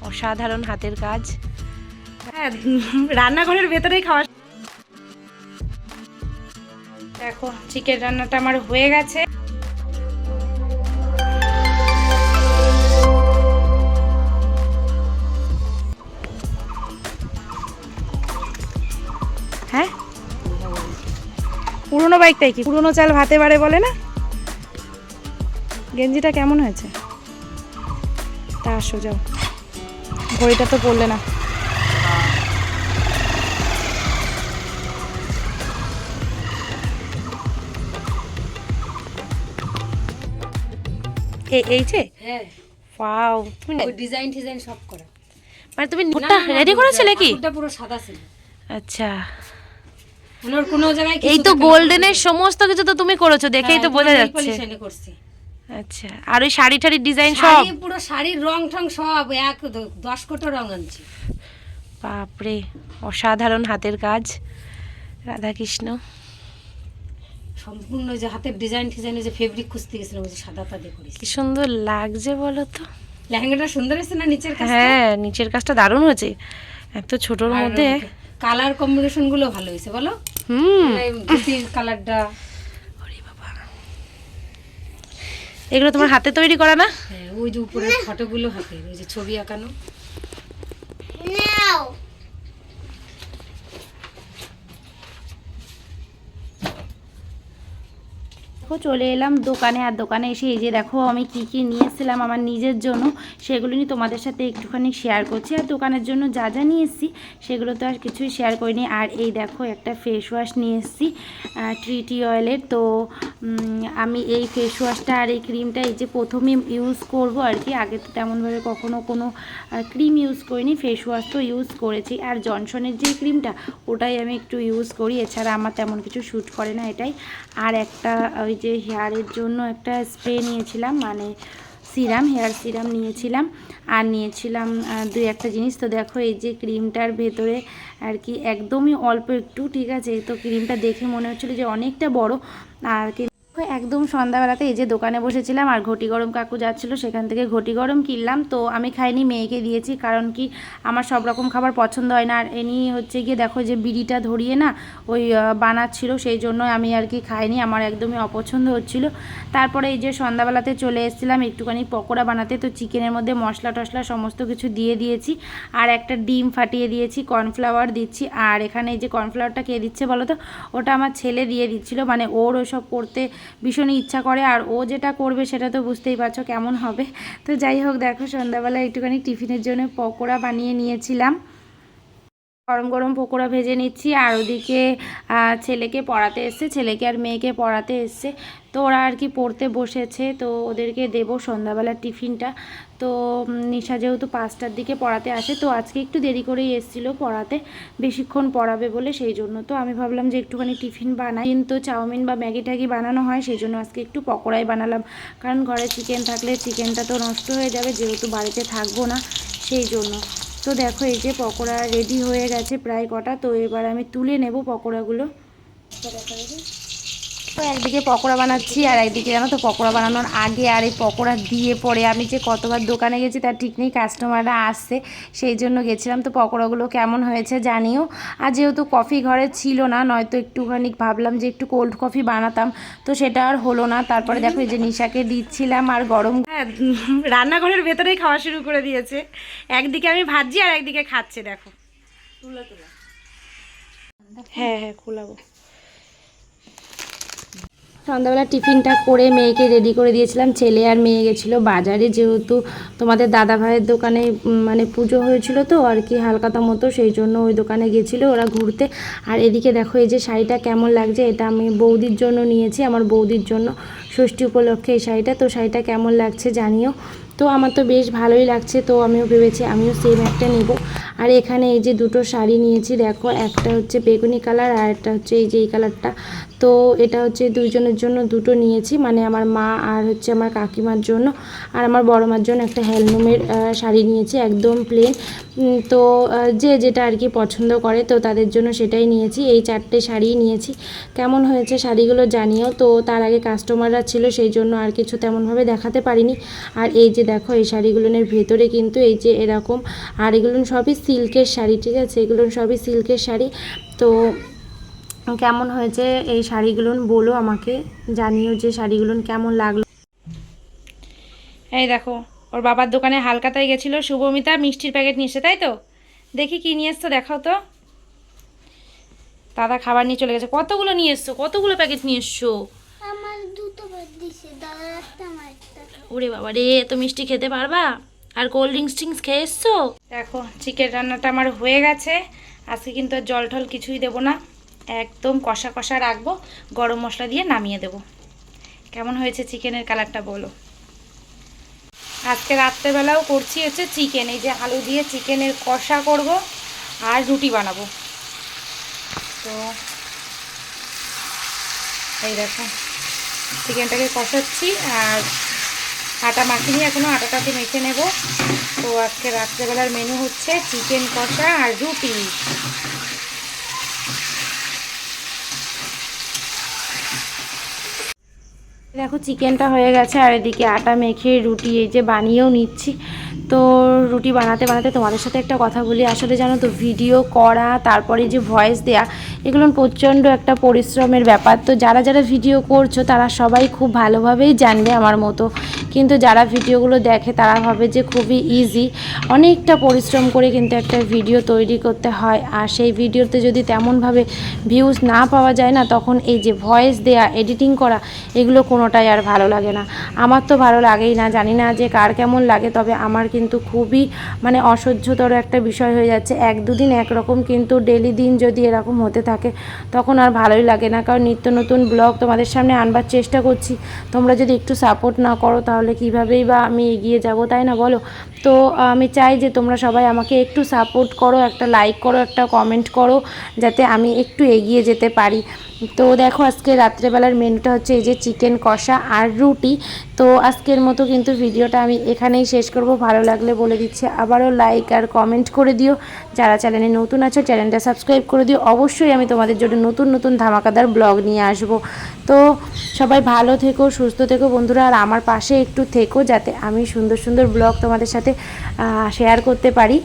অসাধারণ হাতের কাজ। হ্যাঁ, রান্নাঘরের ভেতরেই খাওয়া। দেখো চিকেন রান্নাটা আমার হয়ে গেছে। হ্যাঁ, পুরোনো বাইকটাই কি পুরোনো চাল ভাতে বাড়ে বলে না? গেঞ্জিটা কেমন হয়েছে? তা আসো যাও, ঘড়িটা তো পড়লে না। এই যে হ্যাঁ, ওয়াও, তুমি ডিজাইন ডিজাইন সব করা। মানে তুমি নোটটা রেডি করেছিলে কি? ওটা পুরো সাদা ছিল। আচ্ছা, ওনার কোনো জায়গায় এই তো গোল্ডেনের সমস্ত কিছু তো তুমি করেছো, দেখেই তো বোঝা যাচ্ছে। করছি। আচ্ছা, আর ওই শাড়ি ঠাড়ির ডিজাইন সব? শাড়ি পুরো শাড়ির রং ঠং সব এক 10 কোটি রং আনছি। বাপরে, অসাধারণ হাতের কাজ। রাধাকৃষ্ণ সম্পূর্ণ যে হাতের ডিজাইন ডিজাইন, যে ফেব্রিক খুঁজতে গেছিলাম, যে সাদাটা দিয়ে করেছি। কি সুন্দর লাগছে বলো তো। লেহেঙ্গাটা সুন্দর হয়েছে না? নিচের কাজটা? হ্যাঁ, নিচের কাজটা দারুণ হয়েছে, এত ছোটর মধ্যে। কালার কম্বিনেশন গুলো ভালো হয়েছে বলো। কালারটা, এগুলো তোমার হাতে তৈরি করা না? হ্যাঁ, ওই যে উপরের ফটোগুলো হাতে, ওই যে ছবি আঁকানো। চলে এলাম দোকানে, আর দোকানে এসে এই যে দেখো আমি কি কি নিয়েছিলাম আমার নিজের জন্য, সেগুলো নিয়ে তোমাদের সাথে একটুখানি শেয়ার করছি। আর দোকানের জন্য যা যা নিয়ে এসেছি সেগুলো তো আর কিছুই শেয়ার করিনি। আর এই দেখো একটা ফেস ওয়াশ নিয়ে এসেছি ট্রিটি অয়েলের। তো আমি এই ফেস ওয়াশটা আর এই ক্রিমটা এই যে প্রথমে ইউজ করব আর কি। আগে তো তেমনভাবে কখনো কোনো ক্রিম ইউজ করিনি, ফেস ওয়াশ তো ইউজ করেছি। আর জনসনের যে ক্রিমটা ওটাই আমি একটু ইউজ করি, এছাড়া আমার তেমন কিছু শ্যুট করে না এটাই। আর একটা ওই যে হেয়ারের জন্য একটা স্প্রে নিয়েছিলাম, মানে সিরাম, হেয়ার সিরাম নিয়েছিলাম। আর নিয়েছিলাম দুই একটা জিনিস। তো দেখো এই যে ক্রিমটার ভেতরে আর কি একদমই অল্প একটু, ঠিক আছে। তো ক্রিমটা দেখে মনে হচ্ছিলো যে অনেকটা বড়। আর একদম সন্ধ্যাবেলাতে এই যে দোকানে বসেছিলাম, আর ঘটি গরম কাকু যাচ্ছিলো, সেখান থেকে ঘটি গরম কিনলাম। তো আমি খাইনি, মেয়েকে দিয়েছি, কারণ কি আমার সব রকম খাবার পছন্দ হয় না। আর এনি হচ্ছে গিয়ে দেখো যে বিড়িটা ধরিয়ে না ওই বানাচ্ছিল, সেই জন্য আমি আর কি খাইনি, আমার একদমই অপছন্দ হচ্ছিল। তারপরে এই যে সন্ধ্যাবেলাতে চলে এসেছিলাম একটুখানি পকোড়া বানাতে। তো চিকেনের মধ্যে মশলা টশলা সমস্ত কিছু দিয়ে দিয়েছি, আর একটা ডিম ফাটিয়ে দিয়েছি, কর্নফ্লাওয়ার দিচ্ছি। আর এখানে এই যে কর্নফ্লাওয়ারটা কে দিচ্ছে বলো তো? ওটা আমার ছেলে দিয়ে দিচ্ছিল, মানে ওর ওসব করতে ভীষণই ইচ্ছা করে, আর ও যেটা করবে সেটা তো বুঝতেই পারছো কেমন হবে। তো যাই হোক, দেখো সন্ধ্যাবেলা একটুখানি টিফিনের জন্য পকোড়া বানিয়ে নিয়েছিলাম, গরম গরম পকোড়া ভেজে নিচ্ছি। আর ওদিকে ছেলেকে পড়াতে এসছে, ছেলেকে আর মেয়েকে পড়াতে এসছে। তো ওরা আর কি পড়তে বসেছে, তো ওদেরকে দেবো সন্ধ্যাবেলার টিফিনটা। তো নিশা যেহেতু 5টার দিকে পড়াতে আসে, তো আজকে একটু দেরি করেই এসেছিলো পড়াতে, বেশিক্ষণ পড়াবে বলে, সেই জন্য তো আমি ভাবলাম যে একটুখানি টিফিন বানাই। কিন্তু চাউমিন বা ম্যাগি ট্যাগি বানানো হয়, সেই জন্য আজকে একটু পকোড়াই বানালাম, কারণ ঘরে চিকেন থাকলে চিকেনটা তো নষ্ট হয়ে যাবে, যেহেতু বাড়িতে থাকবো না, সেই জন্য। তো দেখো এই যে পকোড়া রেডি হয়ে গেছে প্রায় কটা। তো এবার আমি তুলে নেব পকোড়াগুলো। তো একদিকে পকোড়া বানাচ্ছি, আর একদিকে জানো তো পকোড়া বানানোর আগে আর এই পকোড়া দিয়ে পরে আমি যে কতবার দোকানে গেছি তার ঠিক নেই, কাস্টমাররা আসছে সেই জন্য গেছিলাম। তো পকোড়াগুলো কেমন হয়েছে জানিও। আর যেহেতু কফি ঘরে ছিল না, নয়তো একটুখানি ভাবলাম যে একটু কোল্ড কফি বানাতাম, তো সেটা আর হলো না। তারপরে দেখো এই যে নিশাকে দিচ্ছিলাম, আর গরম, হ্যাঁ, রান্নাঘরের ভেতরেই খাওয়া শুরু করে দিয়েছে। একদিকে আমি ভাজছি আর একদিকে খাচ্ছে, দেখো। হ্যাঁ হ্যাঁ, খোলাবো। সন্ধ্যাবেলা টিফিনটা করে মেয়েকে রেডি করে দিয়েছিলাম। ছেলে আর মেয়ে গেছিলো বাজারে, যেহেতু তোমাদের দাদা ভাইয়ের দোকানে মানে পুজো হয়েছিল তো আর কি হালকাতা মতো, সেই জন্য ওই দোকানে গেছিলো ওরা ঘুরতে। আর এদিকে দেখো এই যে শাড়িটা কেমন লাগছে, এটা আমি বৌদির জন্য নিয়েছি, আমার বৌদির জন্য ষষ্ঠী উপলক্ষে এই শাড়িটা। তো শাড়িটা কেমন লাগছে জানিও। তো আমার তো বেশ ভালোই লাগছে, তো আমিও ভেবেছি আমিও সেম একটা নেব। আর এখানে এই যে দুটো শাড়ি নিয়েছি, দেখো একটা হচ্ছে বেগুনি কালার আর একটা হচ্ছে এই যে এই কালারটা। তো এটা হচ্ছে দুইজনের জন্য দুটো নিয়েছি, মানে আমার মা আর হচ্ছে আমার কাকিমার জন্য, আর আমার বড় মার জন্য একটা হ্যান্ডলুমের শাড়ি নিয়েছি, একদম প্লেন। তো যে যেটা আর কি পছন্দ করে তো তাদের জন্য সেটাই নিয়েছি। এই 4টে শাড়িই নিয়েছি। কেমন হয়েছে শাড়িগুলো জানিও। তো তার আগে কাস্টমাররা ছিল, সেই জন্য আর কিছু তেমনভাবে দেখাতে পারিনি। আর এই যে দেখো এই শাড়িগুলোর ভেতরে কিন্তু এই যে এরকম, আর এগুলো সবই সিল্কের শাড়ি, ঠিক আছে, এগুলো সবই সিল্কের শাড়ি। তো কেমন হয়েছে এই শাড়িগুলো বলো আমাকে, জানিও যে শাড়িগুলো কেমন লাগলো। এই দেখো ওর বাবার দোকানে হালকাতায় গেছিলো শুভমিতা, মিষ্টির প্যাকেট নিয়ে এসে, তাই তো? দেখি কি নিয়ে এসছো, দেখাও তো। দাদা খাবার নিয়ে চলে গেছে। কতগুলো নিয়ে এসছো, কতগুলো প্যাকেট নিয়ে এসছো? আমার দুটো বাদ দিছে, দাদা একটা আমার একটা। ওরে বাবা রে, এত মিষ্টি খেতে পারবা? আর কোল্ড ড্রিঙ্কস খেয়ে এসছো? দেখো চিকেন রান্নাটা আমার হয়ে গেছে। আজকে কিন্তু আর জল টল কিছুই দেবো না, একদম কষা কষা রাখবো, গরম মশলা দিয়ে নামিয়ে দেবো। কেমন হয়েছে চিকেনের কালারটা বলো। আজকে রাত্রেবেলাও করছি হচ্ছে চিকেন, এই যে আলু দিয়ে চিকেনের কষা করব আর রুটি বানাবো। তো এই দেখো চিকেনটাকে কষাচ্ছি আর আটা মাখিনি এখনও, আটাটাকে মেখে নেব। তো আজকে রাত্রেবেলার মেনু হচ্ছে চিকেন কষা আর রুটি। দেখো চিকেনটা হয়ে গেছে আর এদিকে আটা মেখে রুটি এই যে বানিয়েও নিচ্ছি। তো রুটি বানাতে বানাতে তোমাদের সাথে একটা কথা বলি, আসলে জানো তো ভিডিও করা তারপরে যে ভয়েস দেয়া এগুলো প্রচণ্ড একটা পরিশ্রমের ব্যাপার। তো যারা যারা ভিডিও করছো তারা সবাই খুব ভালোভাবেই জানবে আমার মতো, কিন্তু যারা ভিডিওগুলো দেখে তারা ভাবে যে খুবই ইজি। অনেকটা পরিশ্রম করে কিন্তু একটা ভিডিও তৈরি করতে হয়, আর সেই ভিডিওতে যদি তেমনভাবে ভিউজ না পাওয়া যায় না, তখন এই যে ভয়েস দেয়া, এডিটিং করা, এগুলো কোনোটাই আর ভালো লাগে না। আমার তো ভালো লাগেই না, জানি না যে কার কেমন লাগে, তবে আমার কিন্তু খুবই মানে অসহ্যতর একটা বিষয় হয়ে যাচ্ছে। এক দুদিন একরকম, কিন্তু ডেলি দিন যদি এরকম হতে থাকে তখন আর ভালোই লাগে না, কারণ নিত্য নতুন ব্লগ তোমাদের সামনে আনবার চেষ্টা করছি। তোমরা যদি একটু সাপোর্ট না করো তাহলে কীভাবেই বা আমি এগিয়ে যাব, তাই না বলো? তো আমি চাই যে তোমরা সবাই আমাকে একটু সাপোর্ট করো, একটা লাইক করো, একটা কমেন্ট করো, যাতে আমি একটু এগিয়ে যেতে পারি। তো দেখো আজকে রাত্রেবেলার মেনুটা হচ্ছে এই যে চিকেন কষা আর রুটি। তো আজকের মতো কিন্তু ভিডিওটা আমি এখানেই শেষ করব। ভালো লাগলে বলে দিচ্ছি আবারও লাইক আর কমেন্ট করে দিও। যারা চ্যানেলে নতুন আছো চ্যানেলটা সাবস্ক্রাইব করে দিও। অবশ্যই আমি তোমাদের জন্য নতুন নতুন ধামাকাদার ব্লগ নিয়ে আসব। তো সবাই ভালো থেকো, সুস্থ থেকো বন্ধুরা, আর আমার পাশে একটু থেকো যাতে আমি সুন্দর সুন্দর ব্লগ তোমাদের সাথে শেয়ার করতে পারি।